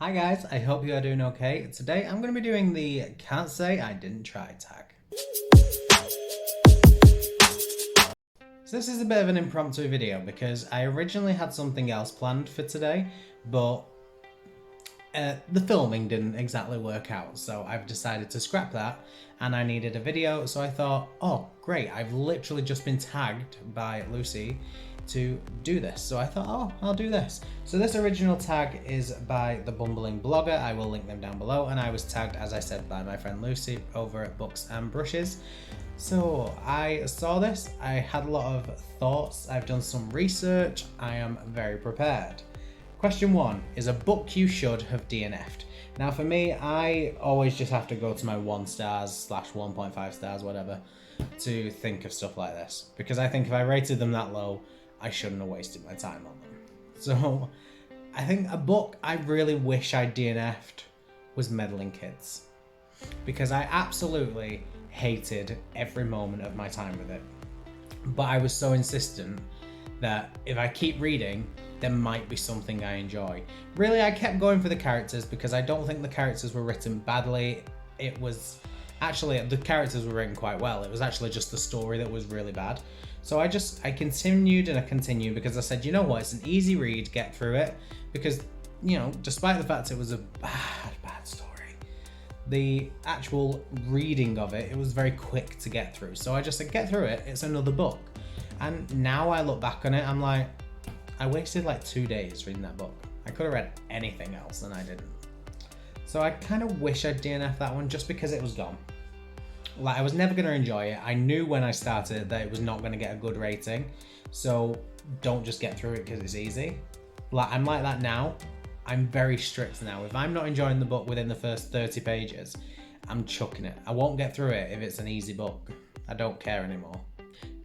Hi guys, I hope you are doing okay. Today I'm going to be doing the Can't Say I Didn't Try tag. So this is a bit of an impromptu video because I originally had something else planned for today, but the filming didn't exactly work out, so I've decided to scrap that and I needed a video, so I thought, oh great, I've literally just been tagged by Lucy to do this. So I thought, oh, I'll do this. So this original tag is by the Bumbling Blogger. I will link them down below. And I was tagged, as I said, by my friend Lucy over at Books and Brushes. So I saw this, I had a lot of thoughts, I've done some research, I am very prepared. Question 1, is a book you should have DNF'd? Now for me, I always just have to go to my 1 stars / 1.5 stars, whatever, to think of stuff like this. Because I think if I rated them that low, I shouldn't have wasted my time on them. So I think a book I really wish I DNF'd was Meddling Kids. Because I absolutely hated every moment of my time with it. But I was so insistent that if I keep reading, there might be something I enjoy. Really, I kept going for the characters because I don't think the characters were written badly. It was actually, the characters were written quite well. It was actually just the story that was really bad. So I continued and I continued because I said, you know what, it's an easy read, get through it. Because, you know, despite the fact it was a bad story, the actual reading of it, it was very quick to get through. So I just said, get through it, it's another book. And now I look back on it, I'm like, I wasted like 2 days reading that book. I could have read anything else and I didn't. So I kind of wish I'd DNF that one just because it was gone. Like, I was never going to enjoy it. I knew when I started that it was not going to get a good rating. So don't just get through it because it's easy. Like, I'm like that now. I'm very strict now. If I'm not enjoying the book within the first 30 pages, I'm chucking it. I won't get through it if it's an easy book. I don't care anymore.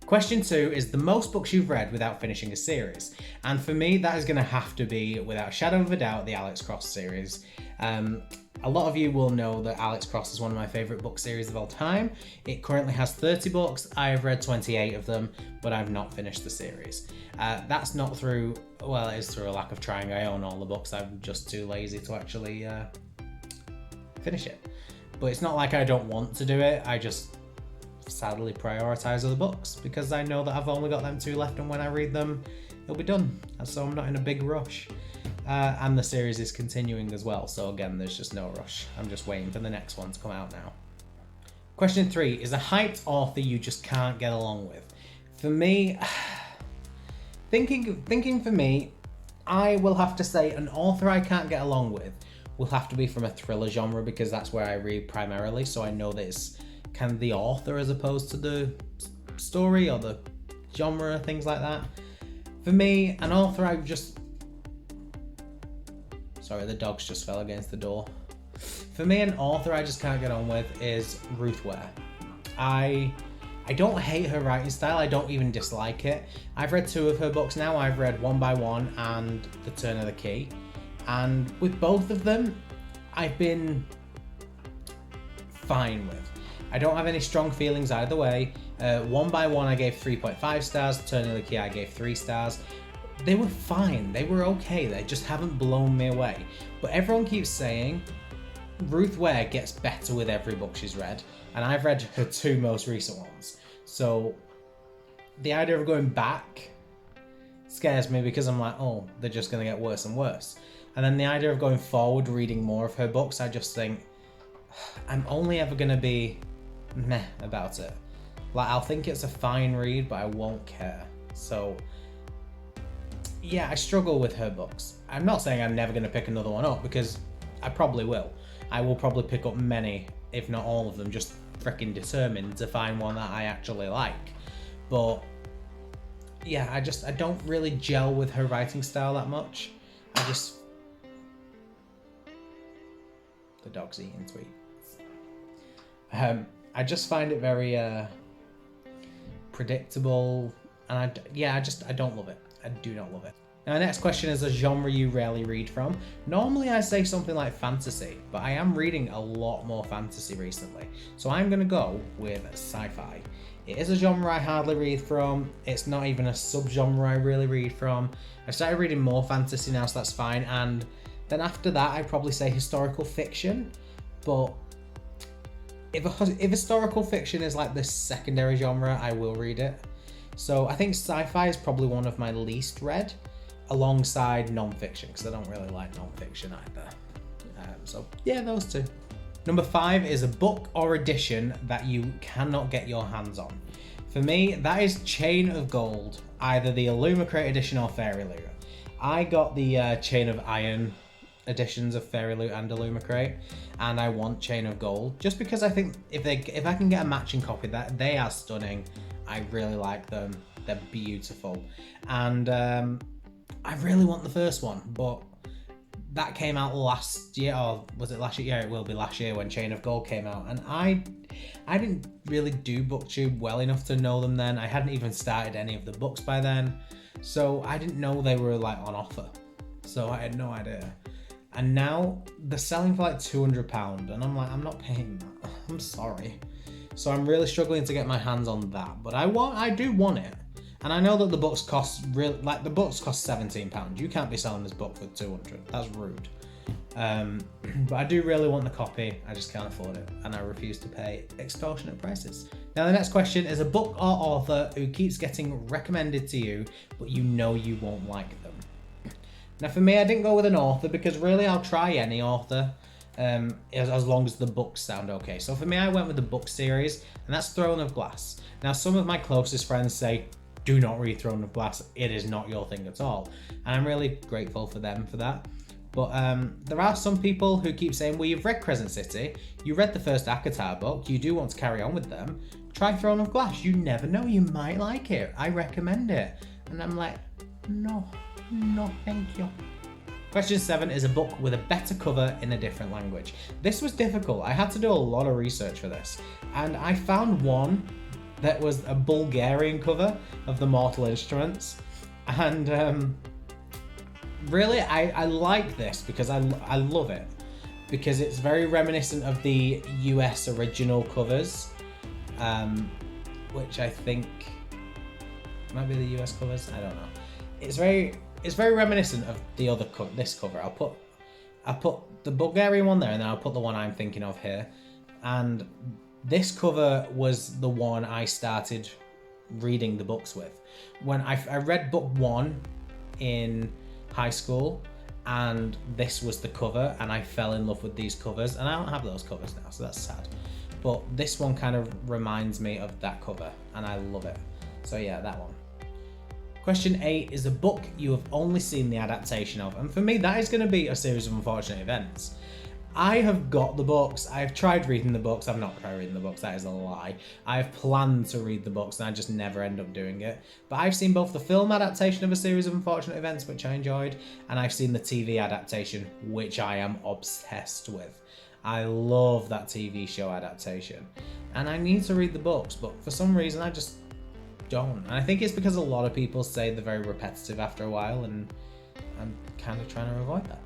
Question 2 is the most books you've read without finishing a series. And for me, that is going to have to be, without a shadow of a doubt, the Alex Cross series. A lot of you will know that Alex Cross is one of my favourite book series of all time. It currently has 30 books. I have read 28 of them, but I've not finished the series. That's not through, well, it is through a lack of trying. I own all the books. I'm just too lazy to actually finish it. But it's not like I don't want to do it. I just sadly prioritise other books because I know that I've only got them 2 left, and when I read them, it'll be done. So I'm not in a big rush. And the series is continuing as well, so again, there's just no rush. I'm just waiting for the next one to come out now. Question 3, is a hyped author you just can't get along with? For me, thinking for me, I will have to say an author I can't get along with will have to be from a thriller genre because that's where I read primarily, so I know that it's kind of the author as opposed to the story or the genre, things like that. For me, an author I just... Sorry, the dogs just fell against the door. For me, an author I just can't get on with is Ruth Ware. I don't hate her writing style, I don't even dislike it. I've read 2 of her books now. I've read One by One and The Turn of the Key. And with both of them, I've been fine with. I don't have any strong feelings either way. One by One I gave 3.5 stars, Turn of the Key I gave 3 stars. They were fine, they were okay, they just haven't blown me away. But everyone keeps saying Ruth Ware gets better with every book she's read, and I've read her 2 most recent ones. So the idea of going back scares me because I'm like, oh, they're just going to get worse and worse. And then the idea of going forward, reading more of her books, I just think I'm only ever going to be meh about it. Like, I'll think it's a fine read, but I won't care. So yeah, I struggle with her books. I'm not saying I'm never going to pick another one up because I probably will. I will probably pick up many, if not all of them, just freaking determined to find one that I actually like. But yeah, I don't really gel with her writing style that much. The dog's eating sweets. I just find it very predictable, and I don't love it. I do not love it. Now, the next question is a genre you rarely read from. Normally I say something like fantasy, but I am reading a lot more fantasy recently. So I'm going to go with sci-fi. It is a genre I hardly read from. It's not even a subgenre I really read from. I started reading more fantasy now, so that's fine. And Then after that, I'd probably say historical fiction. But if historical fiction is like the secondary genre, I will read it. So I think sci-fi is probably one of my least read, alongside non-fiction, because I don't really like non-fiction either. So yeah, those two. Number 5 is a book or edition that you cannot get your hands on. For me, that is Chain of Gold, either the Illumicrate edition or Fairy Loot. I got the Chain of Iron editions of Fairy Loot and Illumicrate, and I want Chain of Gold, just because I think if I can get a matching copy, that they are stunning. I really like them. They're beautiful. And I really want the first one, but that came out last year, or was it last year? Yeah, it will be last year when Chain of Gold came out, and I didn't really do BookTube well enough to know them then. I hadn't even started any of the books by then, so I didn't know they were like on offer. So I had no idea. And now they're selling for like £200, and I'm like, I'm not paying that. I'm sorry. So I'm really struggling to get my hands on that, but I do want it. And I know that the books cost £17. You can't be selling this book for £200. That's rude. But I do really want the copy. I just can't afford it, and I refuse to pay extortionate prices. Now the next question is a book or author who keeps getting recommended to you, but you know you won't like them. Now for me, I didn't go with an author because really I'll try any author as long as the books sound okay. So for me, I went with the book series, and that's Throne of Glass. Now some of my closest friends say, do not read Throne of Glass, it is not your thing at all. And I'm really grateful for them for that. But there are some people who keep saying, well, you've read Crescent City, you read the first ACOTAR book, you do want to carry on with them, try Throne of Glass, you never know, you might like it, I recommend it. And I'm like, no, thank you. Question 7 is a book with a better cover in a different language. This was difficult, I had to do a lot of research for this, and I found one that was a Bulgarian cover of the Mortal Instruments, and really I like this because I love it, because it's very reminiscent of the US original covers, which I think might be the US covers, I don't know. It's very reminiscent of the other this cover. I'll put the Bulgarian one there, and then I'll put the one I'm thinking of here, and this cover was the one I started reading the books with. When I read book 1 in high school, and this was the cover, and I fell in love with these covers, and I don't have those covers now, so that's sad. But this one kind of reminds me of that cover, and I love it. So yeah, that one. Question 8 is a book you have only seen the adaptation of, and for me that is going to be A Series of Unfortunate Events. I have got the books, I've tried reading the books, I've not tried reading the books, that is a lie. I've planned to read the books and I just never end up doing it. But I've seen both the film adaptation of A Series of Unfortunate Events, which I enjoyed, and I've seen the TV adaptation, which I am obsessed with. I love that TV show adaptation. And I need to read the books, but for some reason I just don't. And I think it's because a lot of people say they're very repetitive after a while, and I'm kind of trying to avoid that.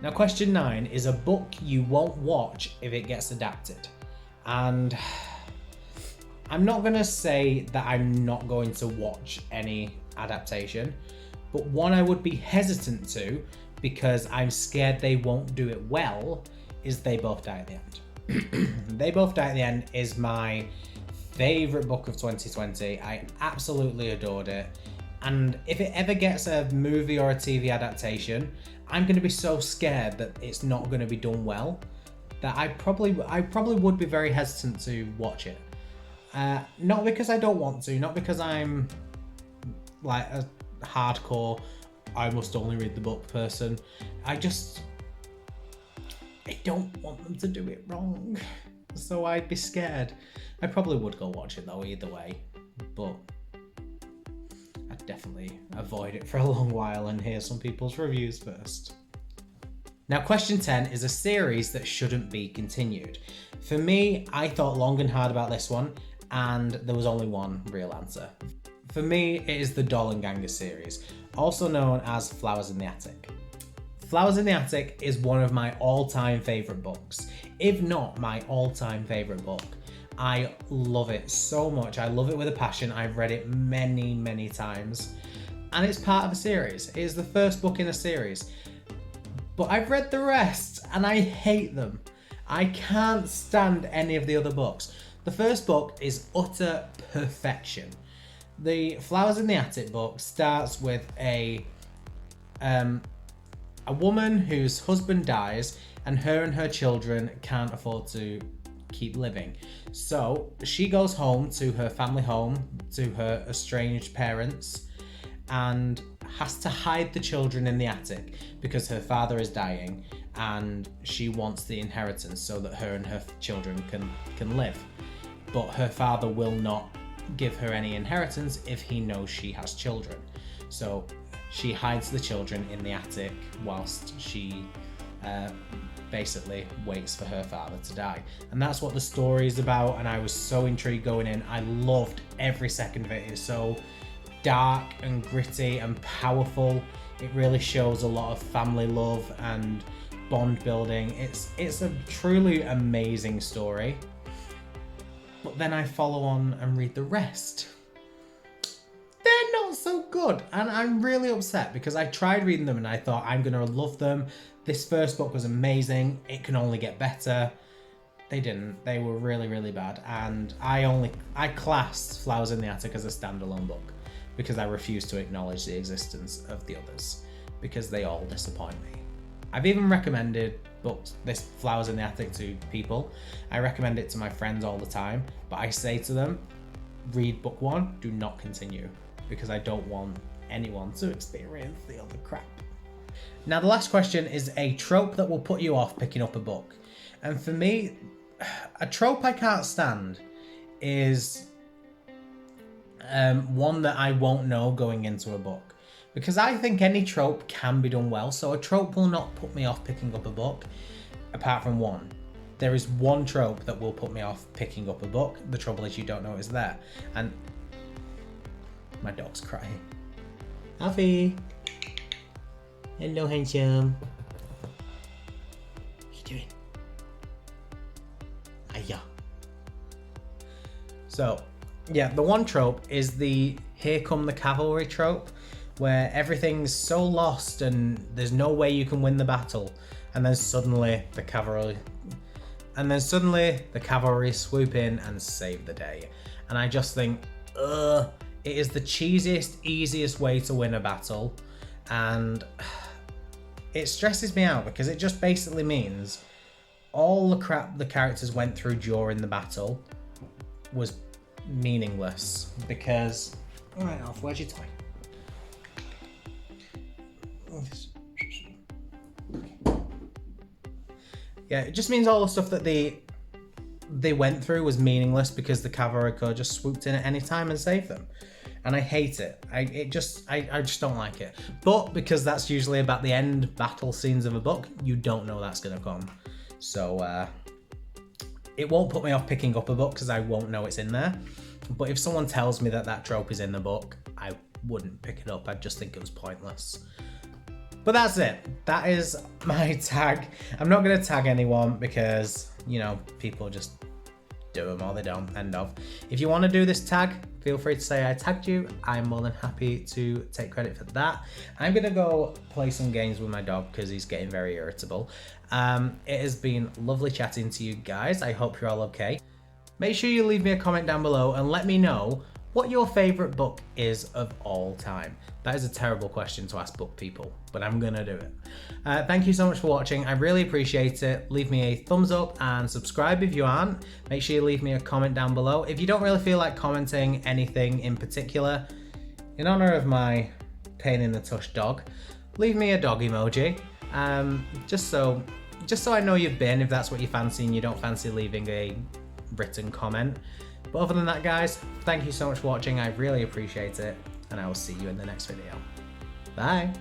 Now question 9 is a book you won't watch if it gets adapted. And I'm not going to say that I'm not going to watch any adaptation, but one I would be hesitant to, because I'm scared they won't do it well, is They Both Die at the End. They Both Die at the End is my favourite book of 2020. I absolutely adored it. And if it ever gets a movie or a TV adaptation, I'm going to be so scared that it's not going to be done well that I probably would be very hesitant to watch it. Not because I don't want to, not because I'm like a hardcore I must only read the book person. I don't want them to do it wrong, so I'd be scared. I probably would go watch it though either way, but I'd definitely avoid it for a long while and hear some people's reviews first. Now question 10 is a series that shouldn't be continued. For me, I thought long and hard about this one, and there was only one real answer. For me, it is the Doll and Ganga series, also known as Flowers in the Attic. Flowers in the Attic is one of my all-time favourite books, if not my all-time favourite book. I love it so much. I love it with a passion. I've read it many, many times. And it's part of a series. It is the first book in a series. But I've read the rest and I hate them. I can't stand any of the other books. The first book is utter perfection. The Flowers in the Attic book starts with a woman whose husband dies and her children can't afford to keep living. So she goes home to her family home, to her estranged parents, and has to hide the children in the attic because her father is dying and she wants the inheritance so that her and her children can live. But her father will not give her any inheritance if he knows she has children. So she hides the children in the attic whilst she basically waits for her father to die. And that's what the story is about, and I was so intrigued going in. I loved every second of it. It's so dark and gritty and powerful. It really shows a lot of family love and bond building. It's a truly amazing story. But then I follow on and read the rest. They're not so good, and I'm really upset because I tried reading them and I thought I'm gonna love them. This first book was amazing. It can only get better. They didn't. They were really, really bad. And I classed Flowers in the Attic as a standalone book because I refuse to acknowledge the existence of the others because they all disappoint me. I've even recommended this Flowers in the Attic to people. I recommend it to my friends all the time, but I say to them, read book one, do not continue, because I don't want anyone to experience the other crap. Now, the last question is a trope that will put you off picking up a book. And for me, a trope I can't stand is one that I won't know going into a book. Because I think any trope can be done well, so a trope will not put me off picking up a book, apart from one. There is one trope that will put me off picking up a book. The trouble is you don't know it's there. And my dog's crying. Alfie! Hello, handsome. What are you doing? Hiya. So, yeah, the one trope is the here come the cavalry trope, where everything's so lost and there's no way you can win the battle, and then suddenly the cavalry swoop in and save the day. And I just think, it is the cheesiest, easiest way to win a battle, and it stresses me out because it just basically means all the crap the characters went through during the battle was meaningless because... Alright, Alf, where's your toy? Yeah, it just means all the stuff that they went through was meaningless because the Referral-Code just swooped in at any time and saved them. And I hate it. I just don't like it. But because that's usually about the end battle scenes of a book, you don't know that's going to come. So it won't put me off picking up a book because I won't know it's in there. But if someone tells me that that trope is in the book, I wouldn't pick it up. I'd just think it was pointless. But that's it. That is my tag. I'm not going to tag anyone because, you know, people just do them or they don't. End of. If you want to do this tag, feel free to say I tagged you. I'm more than happy to take credit for that. I'm going to go play some games with my dog because he's getting very irritable. It has been lovely chatting to you guys. I hope you're all okay. Make sure you leave me a comment down below and let me know what your favourite book is of all time. That is a terrible question to ask book people, but I'm gonna do it. Thank you so much for watching. I really appreciate it. Leave me a thumbs up and subscribe if you aren't. Make sure you leave me a comment down below. If you don't really feel like commenting anything in particular, in honor of my pain in the tush dog, leave me a dog emoji. Just so I know you've been, if that's what you fancy and you don't fancy leaving a written comment. But other than that, guys, thank you so much for watching. I really appreciate it, and I will see you in the next video. Bye.